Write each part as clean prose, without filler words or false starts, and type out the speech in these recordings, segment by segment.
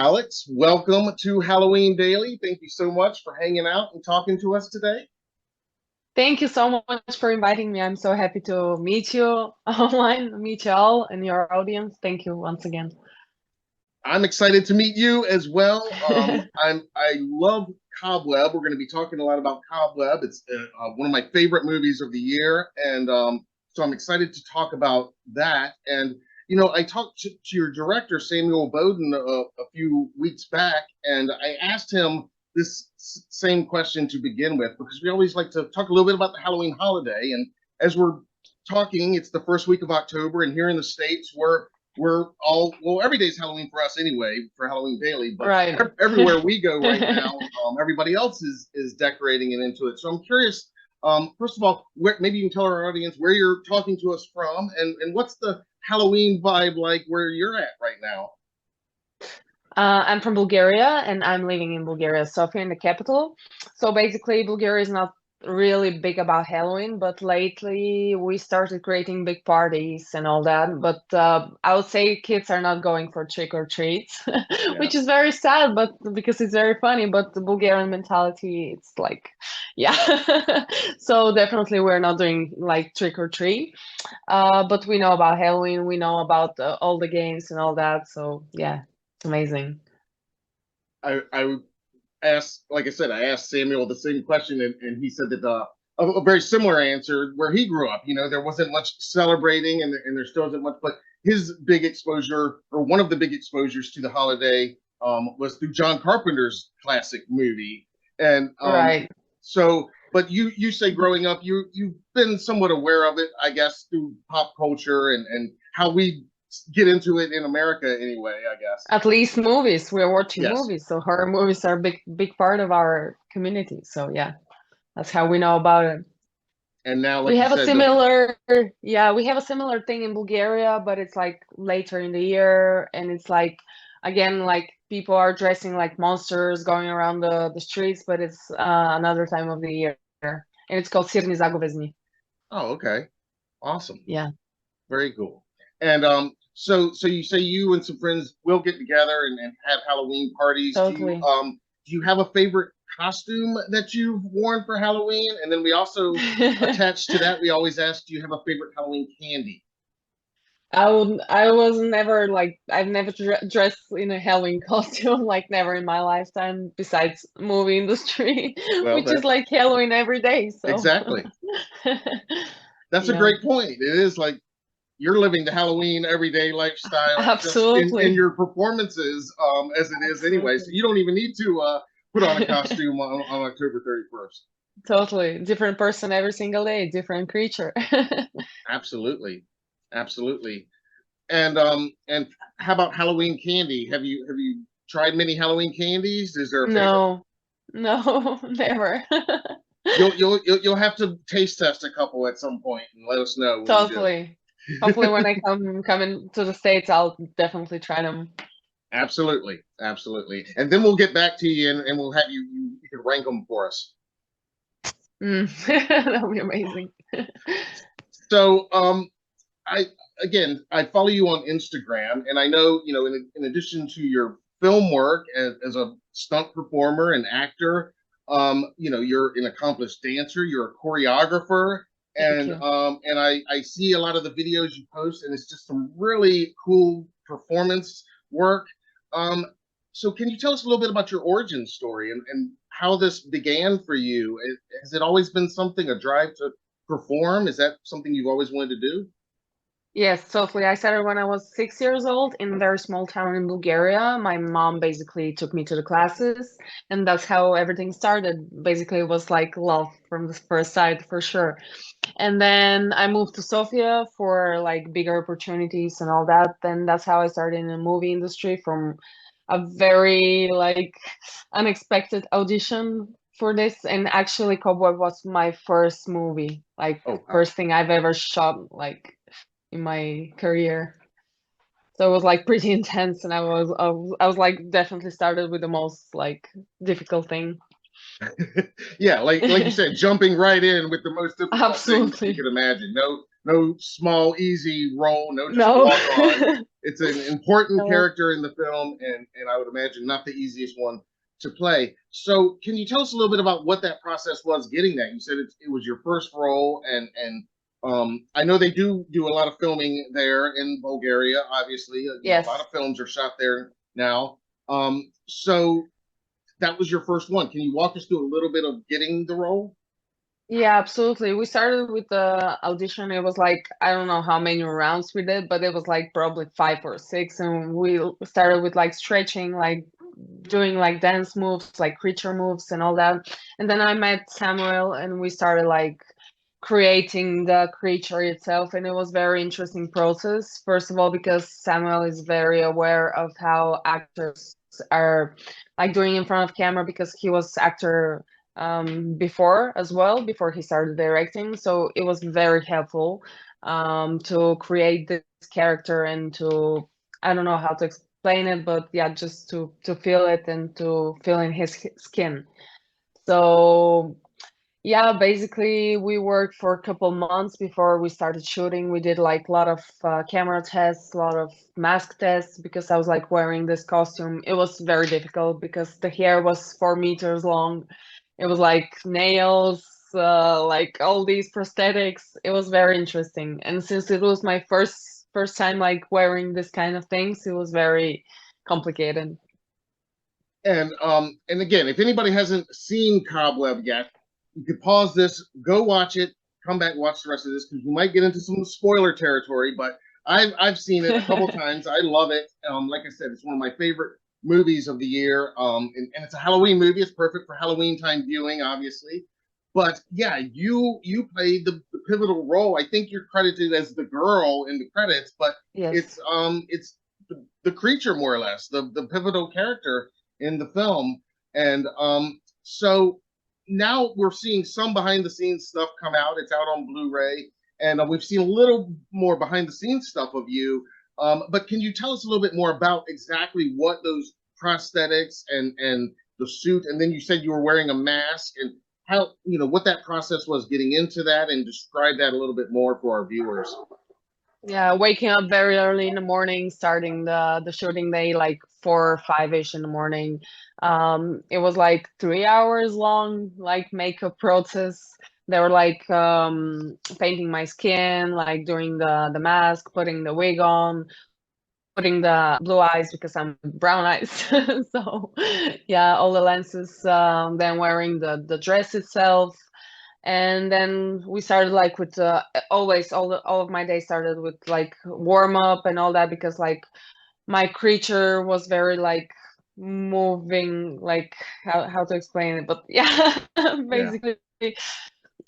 Alex, welcome to Halloween Daily. Thank you so much for hanging out and talking to us today. Thank you so much for inviting me. I'm so happy to meet you online, meet you all and your audience. Thank you once again. I'm excited to meet you as well. I love Cobweb. We're going to be talking a lot about Cobweb. It's one of my favorite movies of the year, and so I'm excited to talk about that. And I talked to your director Samuel Bowden a few weeks back, and I asked him this same question to begin with because we always like to talk a little bit about the Halloween holiday. And as we're talking, it's the first week of October, and here in the States, we're all well, every day's Halloween for us anyway, for Halloween Daily, but Right. everywhere we go right now, everybody else is decorating and into it. So I'm curious, first of all, maybe you can tell our audience where you're talking to us from, and what's the Halloween vibe like where you're at right now? I'm from Bulgaria and I'm living in Bulgaria, Sofia in the capital. So basically, Bulgaria is not really big about Halloween, but lately we started creating big parties and all that. But I would say kids are not going for trick or treats, which is Yes. very sad, but because it's very funny. But the Bulgarian mentality, it's like, yeah. So definitely we're not doing like trick or treat. But we know about Halloween, we know about all the games and all that. So yeah, it's amazing. I asked, like I said, I asked Samuel the same question, and he said that a very similar answer where he grew up. There wasn't much celebrating, and there still isn't much, but his big exposure, or one of the big exposures to the holiday, was through John Carpenter's classic movie. And Right. so, but you say growing up, you've been somewhat aware of it, I guess, through pop culture and how we get into it in America anyway, I guess. At least movies. We're watching Yes. movies, so horror movies are a big part of our community. So yeah, that's how we know about it. And now, We like you have a said, similar, yeah, we have a similar thing in Bulgaria, but it's like later in the year, and it's like again like people are dressing like monsters going around the streets, but it's another time of the year, and it's called Sirni Zagovezni. oh, okay, awesome. Yeah, Very cool. And so you say you and some friends will get together and have Halloween parties. totally. Do you have a favorite costume that you've worn for Halloween? And then we also attached to that, we always ask, do you have a favorite Halloween candy? I was never like I've never dressed in a Halloween costume like never in my lifetime besides movie industry, Well, which is that's like Halloween every day. So exactly. That's a yeah, great point. It is like you're living the Halloween everyday lifestyle just in absolutely, your performances, as it is anyway. So absolutely, you don't even need to put on a costume on October 31st. totally different person every single day, different creature. Absolutely, absolutely. And how about Halloween candy? Have you tried many Halloween candies? Is there a favorite? No, no, never. You'll have to taste test a couple at some point and let us know when you do. Totally. Hopefully, when I come into the States, I'll definitely try them. Absolutely, absolutely. And then we'll get back to you and we'll have you can rank them for us. Mm. That'll be amazing. So I again I follow you on Instagram, and I know in addition to your film work as a stunt performer and actor, you're an accomplished dancer, you're a choreographer, Thank and you. I see a lot of the videos you post, and it's just some really cool performance work. Um, so can you tell us a little bit about your origin story and how this began for you? Has it always been something, a drive to perform? Is that something you've always wanted to do? Yes, totally. I started when I was 6 years old in a very small town in Bulgaria. My mom basically took me to the classes, and that's how everything started. Basically, it was like love from the first sight, for sure. And then I moved to Sofia for like bigger opportunities and all that. Then that's how I started in the movie industry from a very like unexpected audition for this. And actually, Cobweb was my first movie, like Oh, wow. first thing I've ever shot, like in my career. So it was like pretty intense, and I was like definitely started with the most like difficult thing. Yeah, like you said, jumping right in with the most difficult thing you Absolutely. could imagine. No small easy role. No, just No. walk on. it's an important So, character in the film, and I would imagine not the easiest one to play. So, can you tell us a little bit about what that process was getting that? You said it was your first role, and I know they do a lot of filming there in Bulgaria. Obviously, a lot yes. of films are shot there now. So that was your first one. Can you walk us through a little bit of getting the role? Yeah, absolutely. We started with the audition. It was like, I don't know how many rounds we did, but it was like probably 5 or 6. And we started with like stretching, like doing like dance moves, like creature moves and all that. And then I met Samuel and we started like creating the creature itself. And it was very interesting process. First of all, because Samuel is very aware of how actors are like doing in front of camera because he was actor before as well, before he started directing. So it was very helpful to create this character and to, I don't know how to explain it, but yeah, just to feel it and to feel in his skin. So yeah, basically we worked for a couple months before we started shooting. We did like a lot of camera tests, a lot of mask tests because I was like wearing this costume. It was very difficult because the hair was 4 meters long. It was like nails, like all these prosthetics. It was very interesting. And since it was my first time like wearing this kind of things, it was very complicated. And again, if anybody hasn't seen Cobweb yet, you could pause this, go watch it, come back, watch the rest of this because we might get into some spoiler territory. But I've seen it a couple times. I love it. Like I said, it's one of my favorite movies of the year. And it's a Halloween movie. It's perfect for Halloween time viewing, obviously. But yeah, you played the pivotal role. I think you're credited as the girl in the credits, but Yes. it's the creature more or less, the pivotal character in the film. And so now we're seeing some behind the scenes stuff come out. It's out on Blu-ray, and we've seen a little more behind the scenes stuff of you. But can you tell us a little bit more about exactly what those prosthetics and the suit, and then you said you were wearing a mask, and how, what that process was getting into that, and describe that a little bit more for our viewers. Yeah, waking up very early in the morning, starting the shooting day like 4 or 5-ish in the morning. It was like 3 hours long, like makeup process. They were like painting my skin, like doing the mask, putting the wig on, putting the blue eyes because I'm brown eyes. So yeah, all the lenses. Then wearing the dress itself, and then we started like with always all of my days started with like warm up and all that because like my creature was very like moving, like how to explain it, but yeah, Yeah. basically.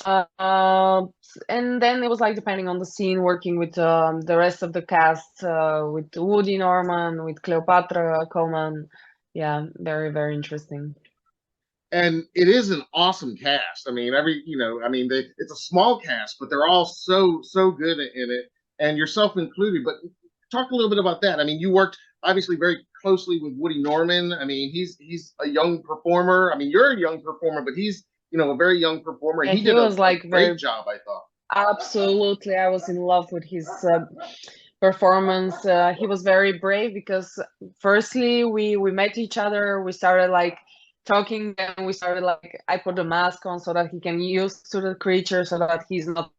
uh, and then it was like depending on the scene, working with the rest of the cast, with Woody Norman, with Cleopatra Coleman. Yeah, very very interesting. And it is an awesome cast. I mean, it's a small cast, but they're all so good in it, and yourself included. But talk a little bit about that. I mean, you worked obviously very closely with Woody Norman. I mean, he's a young performer. I mean, you're a young performer, but he's a very young performer, and Yeah, he he did was a like great very. job, I thought. Absolutely, I was in love with his performance. He was very brave because firstly we met each other. We started like talking, and we started like I put a mask on so that he can use to the creature, so that he's not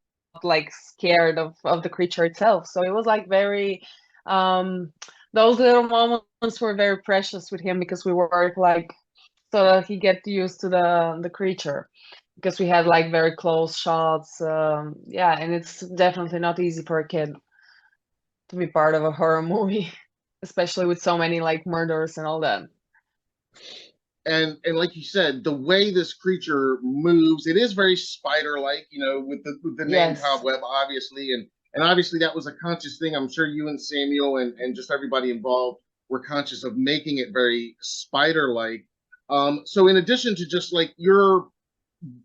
like scared of the creature itself. So it was like very um those little moments were very precious with him because we worked like so that he get used to the creature because we had like very close shots. Yeah, and it's definitely not easy for a kid to be part of a horror movie, especially with so many like murders and all that. And like you said, the way this creature moves, it is very spider-like, with the name Yes. Cobweb, obviously, and obviously that was a conscious thing. I'm sure you and Samuel and just everybody involved were conscious of making it very spider-like. So in addition to just like your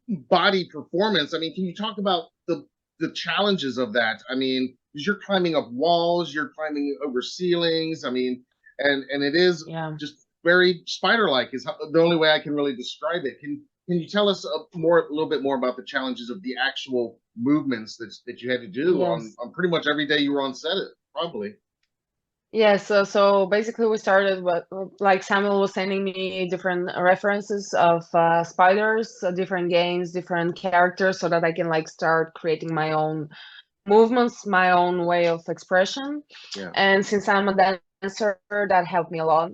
body performance, I mean, can you talk about the challenges of that? I mean, because you're climbing up walls, you're climbing over ceilings. I mean, and it is Yeah. just very spider-like is the only way I can really describe it. Can you tell us a little bit more about the challenges of the actual movements that you had to do Yes. on pretty much every day you were on set? It probably. Yeah, so basically we started what like Samuel was sending me different references of spiders, different games, different characters, so that I can like start creating my own movements, my own way of expression. Yeah. And since I'm a dancer, that helped me a lot,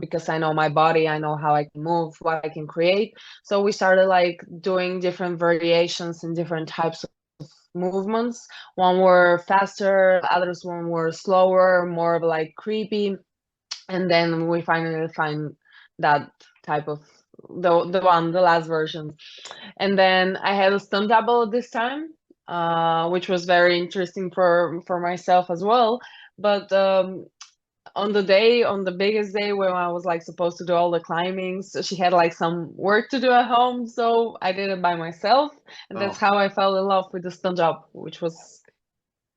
because I know my body, I know how I can move, what I can create. So we started like doing different variations and different types of movements. One were faster, others one were slower, more of like creepy. And then we finally find that type of the last version. And then I had a stunt double this time, which was very interesting for myself as well. But on the day, on the biggest day when I was like supposed to do all the climbing, so she had like some work to do at home, so I did it by myself, and that's Oh, how I fell in love with the stunt job, which was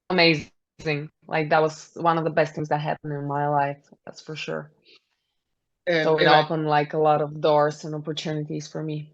amazing. Like that was one of the best things that happened in my life, that's for sure. So it and opened like a lot of doors and opportunities for me.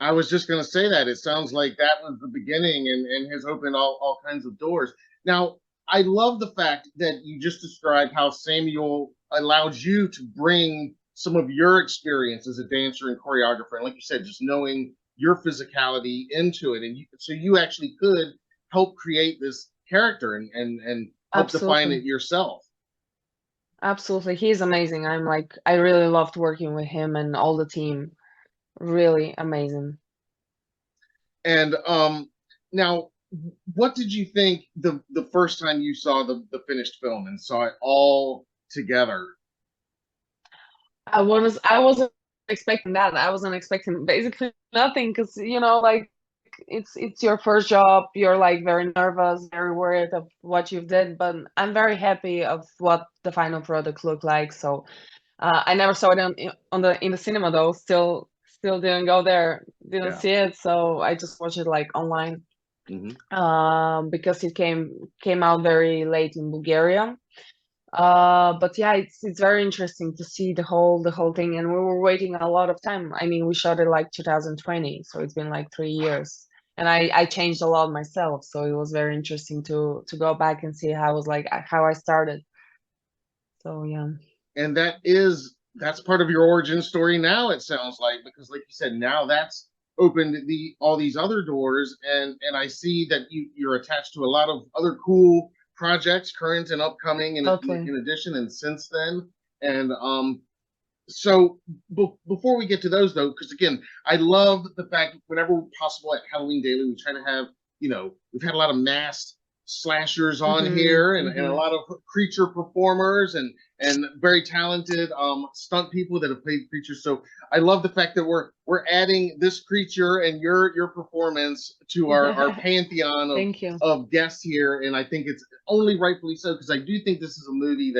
I was just going to say that it sounds like that was the beginning and has opened all kinds of doors. Now, I love the fact that you just described how Samuel allowed you to bring some of your experience as a dancer and choreographer. And like you said, just knowing your physicality into it. And so you actually could help create this character and help define it Absolutely. yourself. Absolutely. He's amazing. I really loved working with him and all the team. Really amazing. And now, what did you think the first time you saw the finished film and saw it all together? I wasn't expecting that. I wasn't expecting basically nothing because like it's your first job. You're like very nervous, very worried of what you've did, but I'm very happy of what the final product looked like. So I never saw it in the cinema though. Still didn't go there, didn't Yeah. see it. So I just watched it like online, Hmm. because it came out very late in Bulgaria. But yeah, it's very interesting to see the whole thing, and we were waiting a lot of time. I mean, we shot it like 2020, so it's been like 3 years, and I changed a lot myself, so it was very interesting to go back and see how I started. So yeah, And that's part of your origin story now, it sounds like, because like you said, now that's opened all these other doors, and I see that you're attached to a lot of other cool projects, current and upcoming, totally. in addition and since then. And so before we get to those though, because again, I love the fact that whenever possible at Halloween Daily, we try to have, we've had a lot of masked slashers on Mm-hmm, here and a mm-hmm. lot of creature performers and very talented stunt people that have played creatures. So I love the fact that we're adding this creature and your performance to our pantheon Thank you. of guests here, and I think it's only rightfully so because I do think this is a movie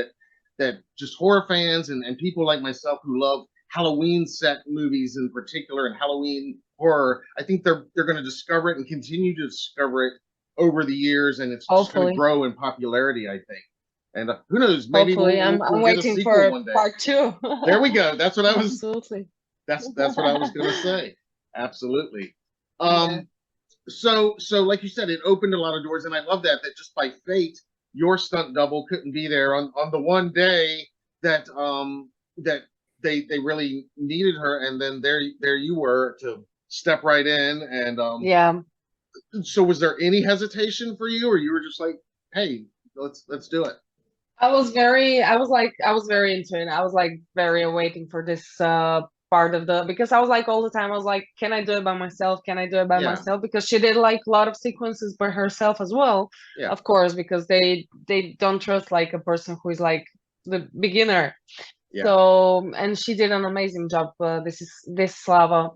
that just horror fans and people like myself who love Halloween set movies in particular and Halloween horror, I think they're going to discover it and continue to discover it over the years, and it's just going to Hopefully, grow in popularity, I think. And who knows? Maybe hopefully, I'm we'll get a waiting sequel for one day. part two. There we go. Absolutely. That's what I was going to say. Absolutely. Yeah. Um, so like you said, it opened a lot of doors, and I love that just by fate, your stunt double couldn't be there on the one day that they really needed her, and then there you were to step right in. And Yeah. so was there any hesitation for you, or you were just like, hey, let's do it? I was very into it. I was like very waiting for this part of the because I was like all the time I was like, can I do it by myself? Can I do it by Yeah, myself? Because she did like a lot of sequences by herself as well, yeah, of course, because they don't trust like a person who is like the beginner. yeah. So and she did an amazing job. This Slava.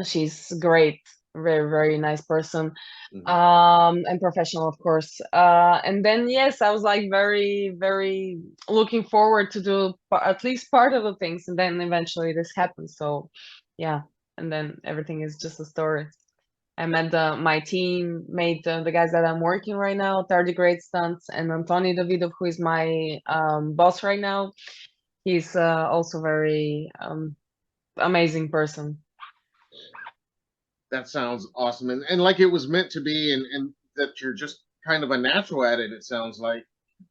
She's great, very, very nice person, Hmm. and professional, of course. And then yes, I was like very, very looking forward to do at least part of the things, and then eventually this happened. So, yeah, and then everything is just a story. I met my team, made the guys that I'm working right now, 30 great stunts, and Antoni Davidov, who is my boss right now. He's also very amazing person. That sounds awesome, and like it was meant to be, and that you're just kind of a natural at it. It sounds like.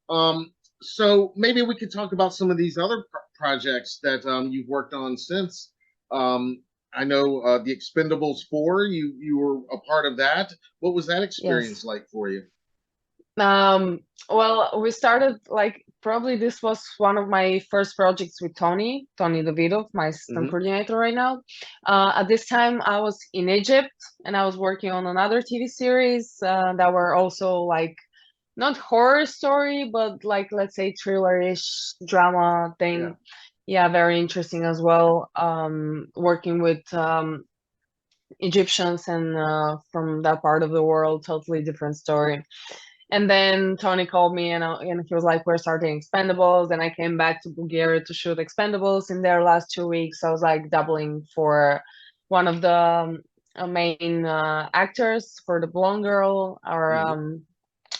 Um, So maybe we could talk about some of these other projects that you've worked on since. I know the Expendables 4, you were a part of that. What was that Yes. experience like for you? Well, we started like probably this was one of my first projects with Tony Davidov, my stunt Hmm. coordinator right now. At this time, I was in Egypt and I was working on another TV series that were also like not horror story, but like let's say thriller-ish drama Yeah. thing. Yeah, very interesting as well. Working with Egyptians and from that part of the world, totally different story. And then Tony called me and he was like, "We're starting Expendables." And I came back to Bulgaria to shoot Expendables in their last 2 weeks. I was like doubling for one of the main actors for the blonde girl. Or Hmm.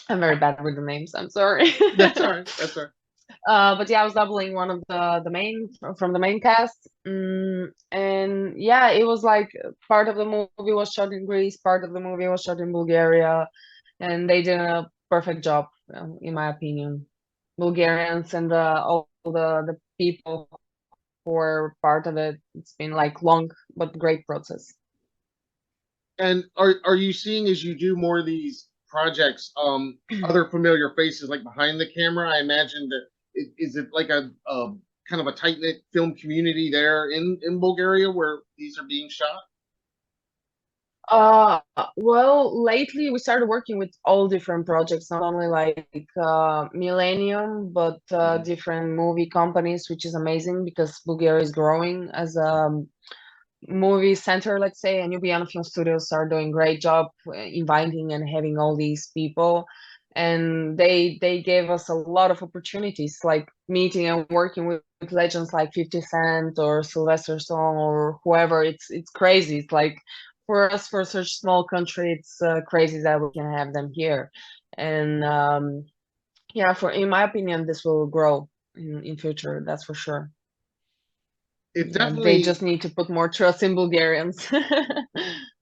I'm very bad with the names. I'm sorry. That's all right. That's all right. But yeah, I was doubling one of the main from the main cast. And yeah, it was like part of the movie was shot in Greece, part of the movie was shot in Bulgaria, and they did a perfect job, in my opinion. Bulgarians and all the people who were part of it. It's been like long but great process. And are you seeing as you do more of these projects, other familiar faces like behind the camera? I imagine that is it like a kind of a tight knit film community there in Bulgaria where these are being shot? Uh, well, lately we started working with all different projects, not only like Millennium, but Hmm. different movie companies, which is amazing because Bulgaria is growing as a movie center, let's say, and Ljubljana Film Studios are doing great job inviting and having all these people. And they gave us a lot of opportunities, like meeting and working with legends like 50 Cent or Sylvester Stallone or whoever. It's crazy. It's like for us, for such small country, it's crazy that we can have them here. And yeah, for in my opinion, this will grow in future. That's for sure. It Yeah, they definitely, just need to put more trust in Bulgarians.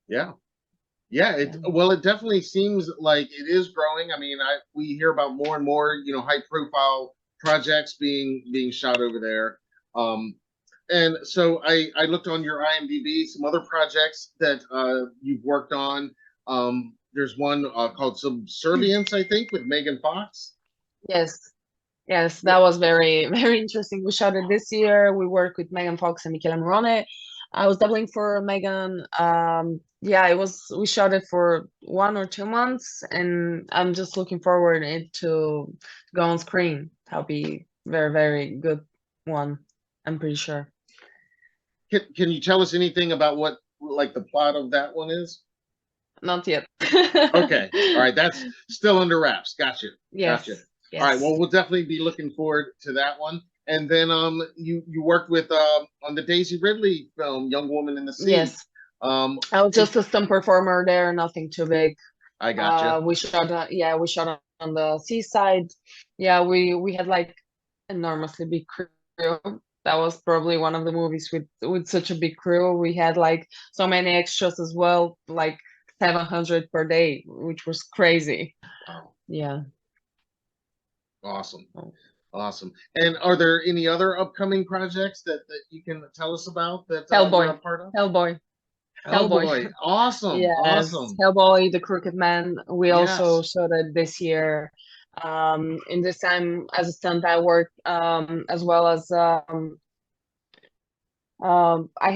yeah. Yeah, Yeah. it definitely seems like it is growing. I mean, I we hear about more and more, high profile projects being shot over there. And so I looked on your IMDb, some other projects that you've worked on. There's one called Subservience, I think, with Megan Fox. Yes, yes, that What? was very, very interesting. We shot it this year. We worked with Megan Fox and Michele Morone. I was doubling for Megan. Yeah, it was. We shot it for 1 or 2 months, and I'm just looking forward it to go on screen. That'll be very, very good one. I'm pretty sure. Can you tell us anything about what like the plot of that one is? Not yet. Okay. All right. That's still under wraps. Gotcha. Gotcha. Yes, All right. Well, yes, we'll definitely be looking forward to that one. And then you worked with on the Daisy Ridley film Young Woman in the Sea. yes. Um I was it, just a stunt performer there, nothing too big. I gotcha. Yeah, we shot on the seaside. Yeah, we had like enormously big crew. That was probably one of the movies with such a big crew. We had like so many extras as well, like 700 per day, which was crazy. Wow. Yeah. Awesome. Oh. Awesome. And are there any other upcoming projects that you can tell us about that you're a Hellboy, part of? Hellboy, Hellboy. Hellboy. Awesome. Yes, Awesome. Hellboy, the Crooked Man. We also Yes. showed it this year. In this time as a stunt, I worked as well as I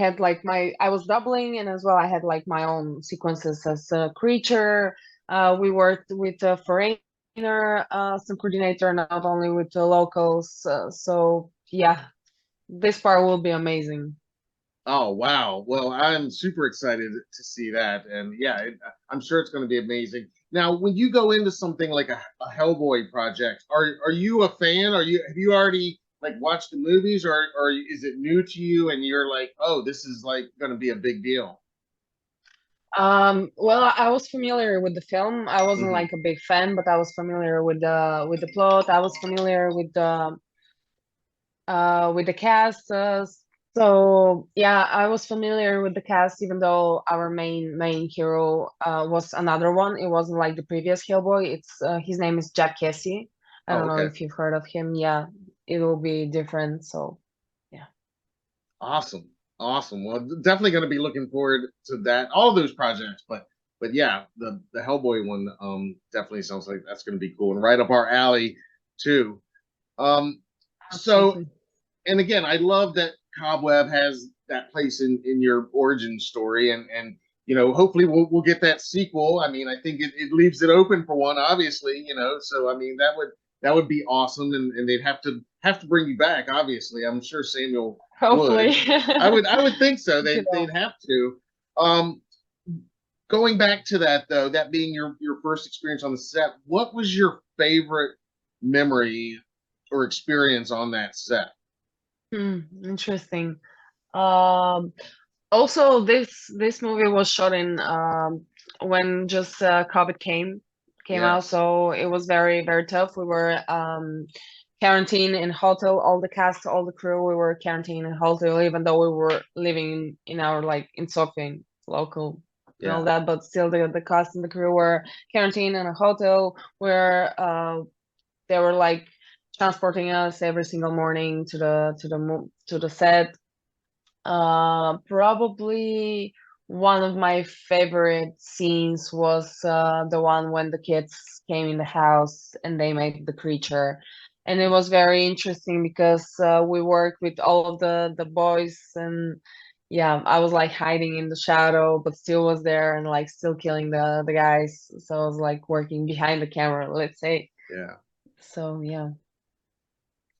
had like I was doubling, and as well I had like my own sequences as a creature. We worked with a foreigner, some coordinator, not only with the locals. So yeah, this part will be amazing. Oh wow! Well, I'm super excited to see that, and yeah, I'm sure it's going to be amazing. Now, when you go into something like a Hellboy project, are you a fan? Have you already like watched the movies, or is it new to you and you're like, oh, this is like going to be a big deal? Well, I was familiar with the film. I wasn't Hmm. like a big fan, but I was familiar with the plot. I was familiar with the cast. So yeah, I was familiar with the cast, even though our main hero was another one. It wasn't like the previous Hellboy. It's his name is Jack Casey. I Oh, don't know okay. if you've heard of him. Yeah, it will be different. So yeah. Awesome. Awesome. Well, definitely going to be looking forward to that. All of those projects, but yeah, the Hellboy one definitely sounds like that's going to be cool and right up our alley too. Um so Absolutely. and again, I love that Cobweb has that place in your origin story, and hopefully we'll get that sequel. I mean, I think it leaves it open for one, obviously, so I mean that would be awesome, and they'd have to bring you back, obviously. I'm sure Samuel would. Hopefully. I would think so. Thank you, They'd though. have to. Um, Going back to that though, that being your first experience on the set, what was your favorite memory or experience on that set? Interesting. Um, Also, this movie was shot in when just COVID came out, Yes. so it was very very tough. We were quarantined in hotel, all the cast, all the crew. We were quarantined in hotel, even though we were living in our like in Sofia, local and all Yeah. that. But still, the cast and the crew were quarantined in a hotel where they were like transporting us every single morning to the set. Probably one of my favorite scenes was the one when the kids came in the house and they made the creature. And it was very interesting because we worked with all of the boys, and yeah, I was like hiding in the shadow, but still was there and like still killing the guys. So I was like working behind the camera, let's say. Yeah. So yeah,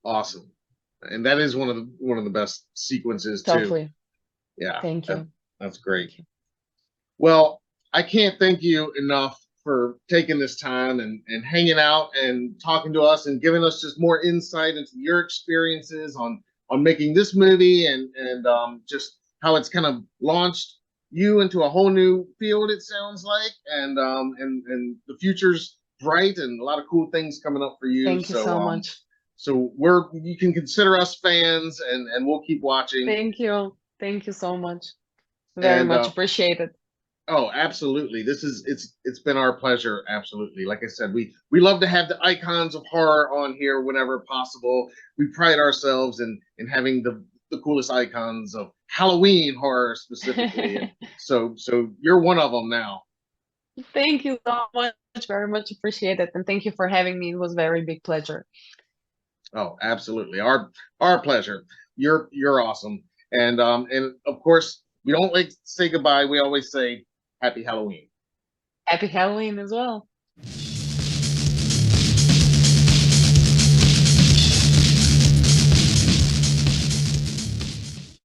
Awesome. And that is one of the best sequences too. totally. Yeah. Thank you. That's great. Thank you. Well, I can't thank you enough for taking this time and hanging out and talking to us and giving us just more insight into your experiences on making this movie and just how it's kind of launched you into a whole new field, it sounds like, and the future's bright and a lot of cool things coming up for you. Thank you so much. So you can consider us fans, and we'll keep watching. Thank you. Thank you so much. Very And much appreciated. oh, absolutely. It's been our pleasure. Absolutely. Like I said, we love to have the icons of horror on here whenever possible. We pride ourselves in having the coolest icons of Halloween horror specifically. And so you're one of them now. Thank you so much. Very much appreciated. And thank you for having me. It was a very big pleasure. Oh, absolutely. Our pleasure. You're awesome. And of course, we don't like to say goodbye. We always say happy Halloween. Happy Halloween as well.